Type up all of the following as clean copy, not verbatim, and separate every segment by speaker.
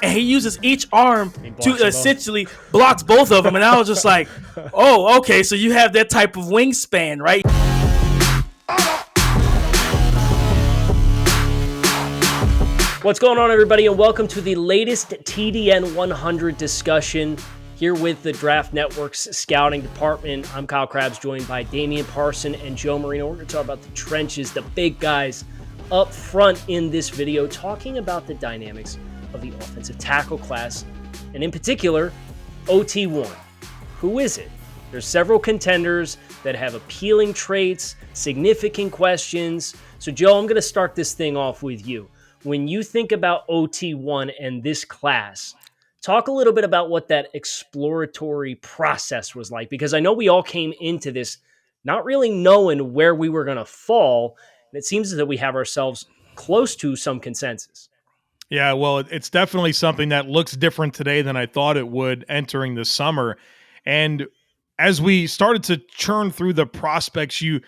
Speaker 1: and he uses each arm to
Speaker 2: them
Speaker 1: essentially blocks both of them. And I was just like, oh, okay, so you have that type of wingspan, right?
Speaker 2: What's going on, everybody, and welcome to the latest TDN100 discussion here with the Draft Network's scouting department. I'm Kyle Krabs, joined by Damian Parson and Joe Marino. We're going to talk about the trenches, the big guys up front in this video, talking about the dynamics of the offensive tackle class, and in particular, OT1. Who is it? There's several contenders that have appealing traits, significant questions. So, Joe, I'm going to start this thing off with you. When you think about OT1 and this class, talk a little bit about what that exploratory process was like, because I know we all came into this not really knowing where we were going to fall, and it seems as though we have ourselves close to some consensus.
Speaker 3: Yeah, well, it's definitely something that looks different today than I thought it would entering the summer. And as we started to churn through the prospects, you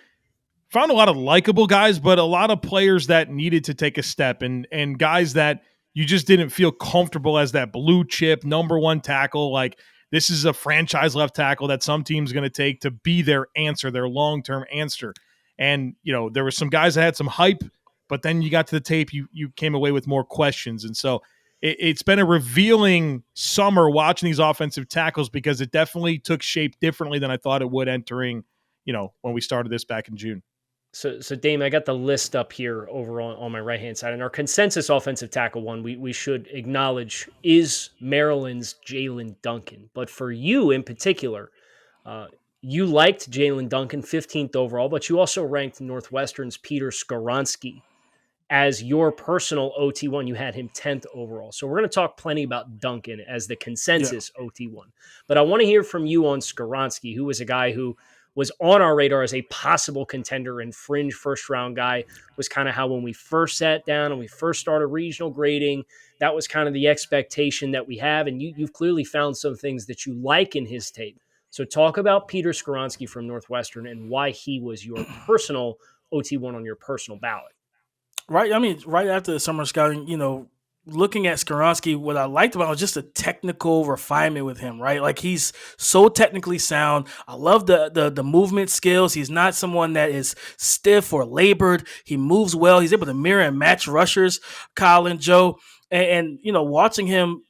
Speaker 3: found a lot of likable guys, but a lot of players that needed to take a step and guys that you just didn't feel comfortable as that blue chip number one tackle. Like, this is a franchise left tackle that some team's going to take to be their answer, their long-term answer. And, you know, there were some guys that had some hype, but then you got to the tape, you came away with more questions. And so it's been a revealing summer watching these offensive tackles, because it definitely took shape differently than I thought it would entering, you know, when we started this back in June.
Speaker 2: So Dame, I got the list up here over on my right-hand side, and our consensus offensive tackle one we should acknowledge is Maryland's Jalen Duncan. But for you in particular, you liked Jalen Duncan 15th overall, but you also ranked Northwestern's Peter Skornoksi as your personal OT1. You had him 10th overall. So we're going to talk plenty about Duncan as the consensus OT1. But I want to hear from you on Skornoksi, who was a guy who was on our radar as a possible contender and fringe first-round guy. Was kind of how, when we first sat down and we first started regional grading, that was kind of the expectation that we have. And you've clearly found some things that you like in his tape. So talk about Peter Skornoksi from Northwestern and why he was your personal OT1 on your personal ballot.
Speaker 1: Right. I mean, right after the summer scouting, looking at Skornoski, what I liked about it was just a technical refinement with him, right? Like, he's so technically sound. I love the movement skills. He's not someone that is stiff or labored. He moves well. He's able to mirror and match rushers, Kyle and Joe. And watching him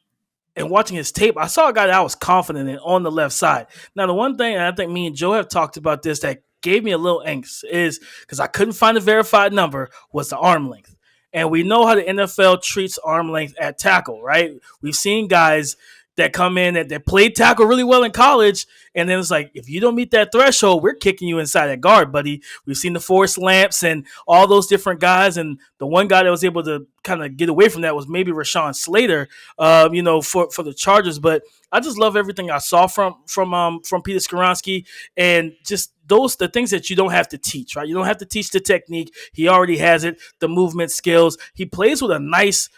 Speaker 1: and watching his tape, I saw a guy that I was confident in on the left side. Now, the one thing, and I think me and Joe have talked about this, that gave me a little angst is because I couldn't find a verified number, was the arm length. And we know how the NFL treats arm length at tackle, right? We've seen guys that come in that played tackle really well in college, and then it's like, if you don't meet that threshold, we're kicking you inside that guard, buddy. We've seen the Forrest Lamps and all those different guys, and the one guy that was able to kind of get away from that was maybe Rashawn Slater, for the Chargers. But I just love everything I saw from Peter Skornoski, and just the things that you don't have to teach, right? You don't have to teach the technique. He already has it, the movement skills. He plays with a nice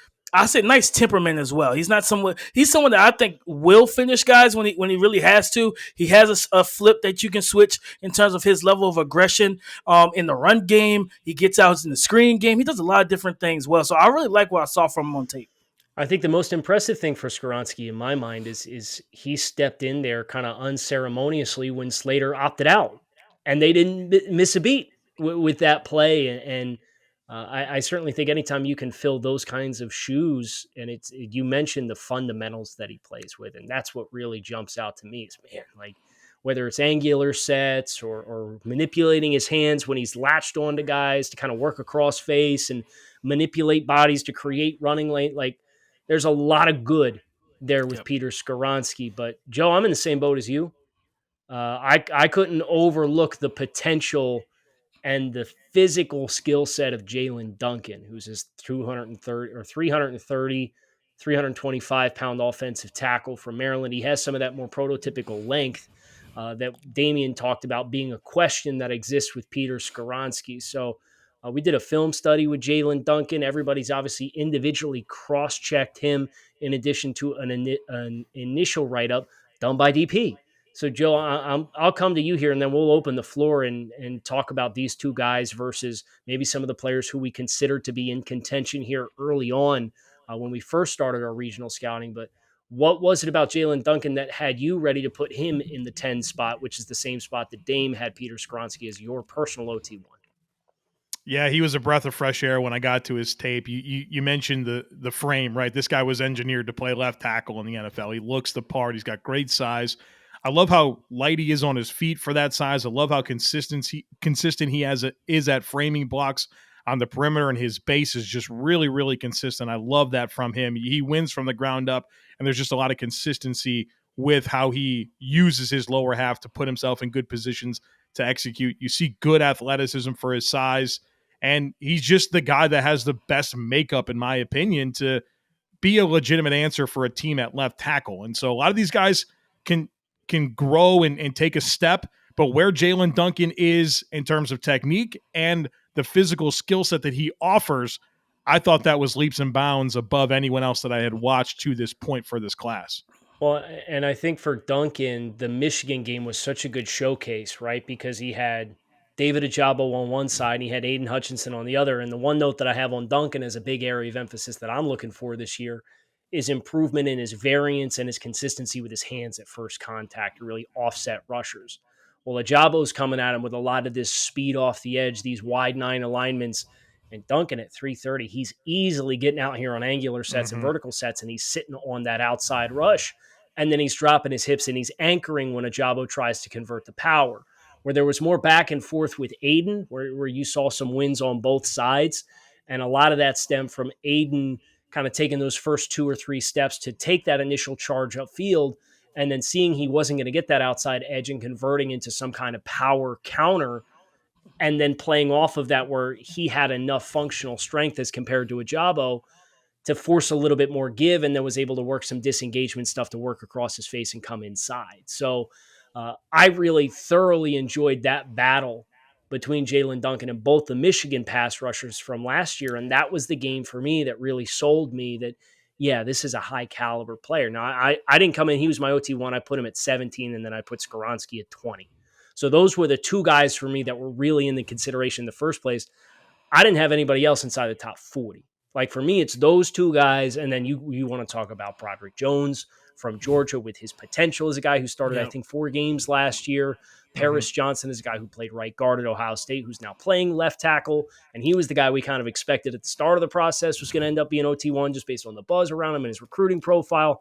Speaker 1: temperament as well. He's someone that I think will finish guys when he really has to. He has a flip that you can switch in terms of his level of aggression in the run game. He gets out in the screen game. He does a lot of different things well. So I really like what I saw from him on tape.
Speaker 2: I think the most impressive thing for Skornoski in my mind is he stepped in there kind of unceremoniously when Slater opted out, and they didn't miss a beat with that play. And I certainly think anytime you can fill those kinds of shoes, and you mentioned the fundamentals that he plays with, and that's what really jumps out to me is, man, like, whether it's angular sets or manipulating his hands when he's latched onto guys to kind of work across face and manipulate bodies to create running lane. Like, there's a lot of good there with Peter Skornoski. But Joe, I'm in the same boat as you. I couldn't overlook the potential and the physical skill set of Jalen Duncan, who's his 325-pound offensive tackle from Maryland. He has some of that more prototypical length that Damian talked about being a question that exists with Peter Skornoski. So we did a film study with Jalen Duncan. Everybody's obviously individually cross-checked him in addition to an initial write-up done by DP. So, Joe, I'll come to you here, and then we'll open the floor and talk about these two guys versus maybe some of the players who we consider to be in contention here early on when we first started our regional scouting. But what was it about Jalen Duncan that had you ready to put him in the 10 spot, which is the same spot that Dame had Peter Skornoski as your personal OT1?
Speaker 3: Yeah, he was a breath of fresh air when I got to his tape. You mentioned the frame, right? This guy was engineered to play left tackle in the NFL. He looks the part. He's got great size. I love how light he is on his feet for that size. I love how consistent he is at framing blocks on the perimeter, and his base is just really, really consistent. I love that from him. He wins from the ground up, and there's just a lot of consistency with how he uses his lower half to put himself in good positions to execute. You see good athleticism for his size, and he's just the guy that has the best makeup, in my opinion, to be a legitimate answer for a team at left tackle. And so a lot of these guys can grow and take a step, but where Jalen Duncan is in terms of technique and the physical skill set that he offers, I thought that was leaps and bounds above anyone else that I had watched to this point for this class.
Speaker 2: Well, and I think for Duncan, the Michigan game was such a good showcase, right? Because he had David Ajabo on one side and he had Aiden Hutchinson on the other. And the one note that I have on Duncan as a big area of emphasis that I'm looking for this year is improvement in his variance and his consistency with his hands at first contact to really offset rushers. Well, Ajabo's coming at him with a lot of this speed off the edge, these wide 9 alignments. And Duncan at 330, he's easily getting out here on angular sets and vertical sets, and he's sitting on that outside rush. And then he's dropping his hips and he's anchoring when Ajabo tries to convert the power. Where there was more back and forth with Aiden, where you saw some wins on both sides. And a lot of that stemmed from Aiden kind of taking those first 2 or 3 steps to take that initial charge upfield and then seeing he wasn't going to get that outside edge and converting into some kind of power counter and then playing off of that where he had enough functional strength as compared to Ajabo to force a little bit more give and then was able to work some disengagement stuff to work across his face and come inside. So I really thoroughly enjoyed that battle between Jalen Duncan and both the Michigan pass rushers from last year. And that was the game for me that really sold me that, yeah, this is a high caliber player. Now, I didn't come in. He was my OT1. I put him at 17, and then I put Skornoski at 20. So those were the 2 guys for me that were really in the consideration in the first place. I didn't have anybody else inside the top 40. Like for me, it's those 2 guys, and then you want to talk about Broderick Jones from Georgia with his potential as a guy who started, I think, 4 games last year. Paris Johnson is a guy who played right guard at Ohio State, who's now playing left tackle, and he was the guy we kind of expected at the start of the process was going to end up being OT1 just based on the buzz around him and his recruiting profile.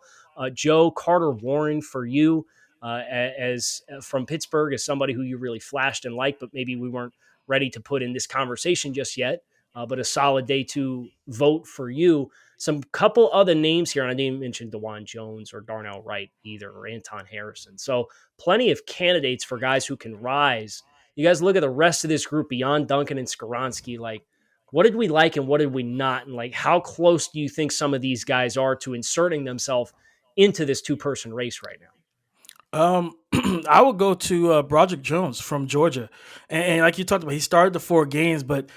Speaker 2: Joe Carter Warren for you as from Pittsburgh as somebody who you really flashed and liked, but maybe we weren't ready to put in this conversation just yet. But a solid day 2 vote for you. Some couple other names here, and I didn't mention DeJuan Jones or Darnell Wright either, or Anton Harrison. So plenty of candidates for guys who can rise. You guys look at the rest of this group beyond Duncan and Skornoski, like what did we like and what did we not? And like how close do you think some of these guys are to inserting themselves into this 2-person race right now?
Speaker 1: I would go to Broderick Jones from Georgia. And like you talked about, he started the 4 games, but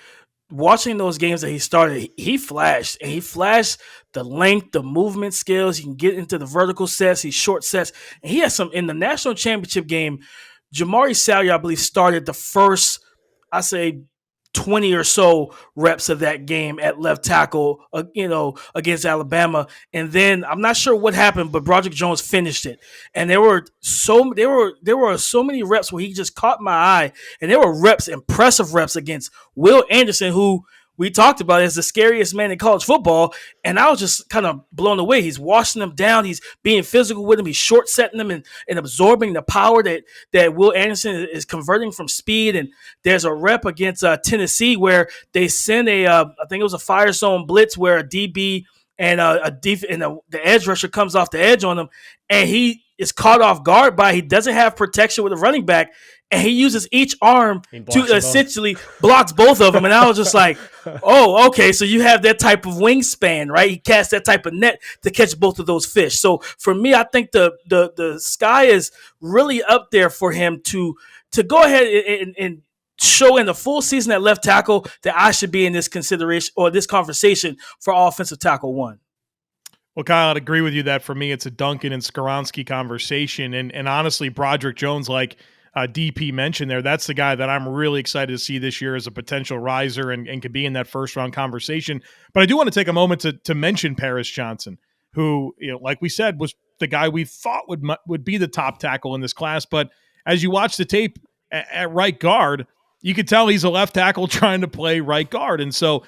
Speaker 1: watching those games that he started, he flashed. And he flashed the length, the movement skills. He can get into the vertical sets, he's short sets. And he has some, in the national championship game, Jamari Salyer, I believe, started the first, I say, 20 or so reps of that game at left tackle, against Alabama. And then I'm not sure what happened, but Broderick Jones finished it. And there were so many reps where he just caught my eye. And there were impressive reps against Will Anderson, who we talked about as the scariest man in college football. And I was just kind of blown away. He's washing them down. He's being physical with them. He's short setting them and absorbing the power that Will Anderson is converting from speed. And there's a rep against Tennessee where they send I think it was a fire zone blitz where a DB and the edge rusher comes off the edge on him, and he is caught off guard he doesn't have protection with a running back, and he uses each arm to essentially blocks both of them. And I was just like, oh, okay, so you have that type of wingspan, right? He casts that type of net to catch both of those fish. So for me, I think the sky is really up there for him to go ahead and show in the full season at left tackle that I should be in this consideration or this conversation for offensive tackle 1.
Speaker 3: Well, Kyle, I'd agree with you that for me, it's a Duncan and Skornoski conversation. And honestly, Broderick Jones, like DP mentioned there, that's the guy that I'm really excited to see this year as a potential riser and could be in that first round conversation. But I do want to take a moment to mention Paris Johnson, who, like we said, was the guy we thought would be the top tackle in this class. But as you watch the tape at right guard, you could tell he's a left tackle trying to play right guard. And so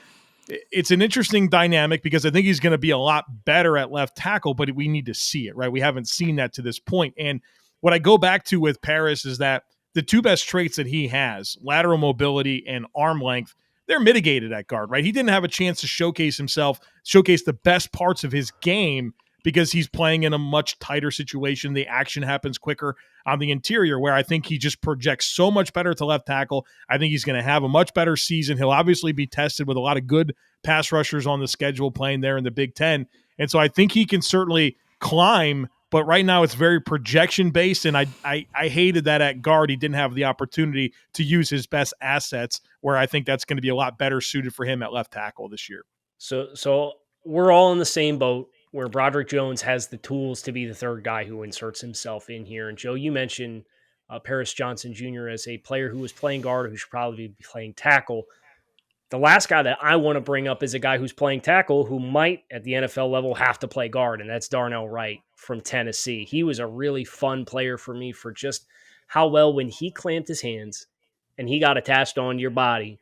Speaker 3: it's an interesting dynamic because I think he's going to be a lot better at left tackle, but we need to see it, right? We haven't seen that to this point. And what I go back to with Paris is that the two best traits that he has, lateral mobility and arm length, they're mitigated at guard, right? He didn't have a chance to showcase himself, showcase the best parts of his game because he's playing in a much tighter situation. The action happens quicker on the interior, where I think he just projects so much better to left tackle. I think he's going to have a much better season. He'll obviously be tested with a lot of good pass rushers on the schedule playing there in the Big Ten. And so I think he can certainly climb, but right now it's very projection based. And I hated that at guard he didn't have the opportunity to use his best assets, where I think that's going to be a lot better suited for him at left tackle this year.
Speaker 2: So we're all in the same boat where Broderick Jones has the tools to be the third guy who inserts himself in here. And Joe, you mentioned Paris Johnson Jr. as a player who was playing guard, who should probably be playing tackle. The last guy that I want to bring up is a guy who's playing tackle who might, at the NFL level, have to play guard, and that's Darnell Wright from Tennessee. He was a really fun player for me for just how well, when he clamped his hands and he got attached onto your body,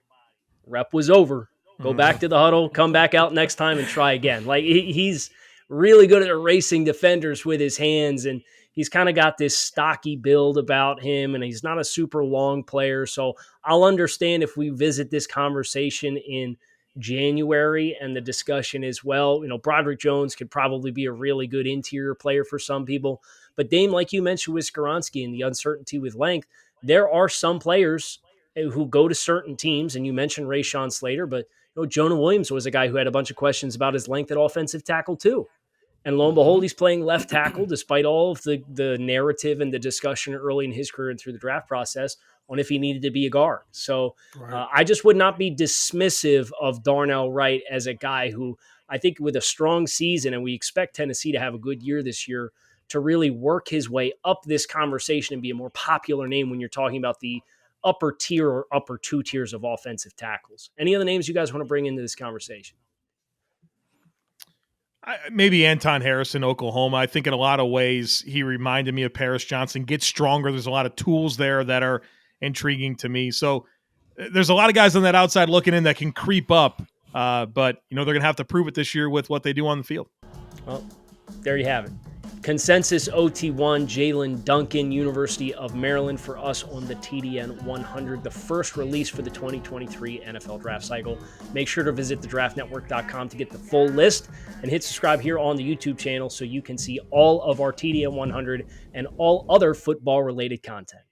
Speaker 2: rep was over. Go back to the huddle, come back out next time and try again. Like, he's really good at erasing defenders with his hands, and he's kind of got this stocky build about him, and he's not a super long player. So I'll understand if we visit this conversation in January and the discussion is, well, Broderick Jones could probably be a really good interior player for some people. But Dame, like you mentioned with Skornoski and the uncertainty with length, there are some players who go to certain teams, and you mentioned Rashawn Slater, but Jonah Williams was a guy who had a bunch of questions about his length at offensive tackle too. And lo and behold, he's playing left tackle despite all of the narrative and the discussion early in his career and through the draft process on if he needed to be a guard. So I just would not be dismissive of Darnell Wright as a guy who, I think with a strong season, and we expect Tennessee to have a good year this year, to really work his way up this conversation and be a more popular name when you're talking about the upper tier or upper two tiers of offensive tackles. Any other names you guys want to bring into this conversation?
Speaker 3: Maybe Anton Harrison, Oklahoma. I think in a lot of ways he reminded me of Paris Johnson. Gets stronger. There's a lot of tools there that are intriguing to me. So there's a lot of guys on that outside looking in that can creep up, but they're going to have to prove it this year with what they do on the field.
Speaker 2: Well, there you have it. Consensus OT1, Jalen Duncan, University of Maryland, for us on the TDN100, the first release for the 2023 NFL draft cycle. Make sure to visit thedraftnetwork.com to get the full list and hit subscribe here on the YouTube channel so you can see all of our TDN100 and all other football-related content.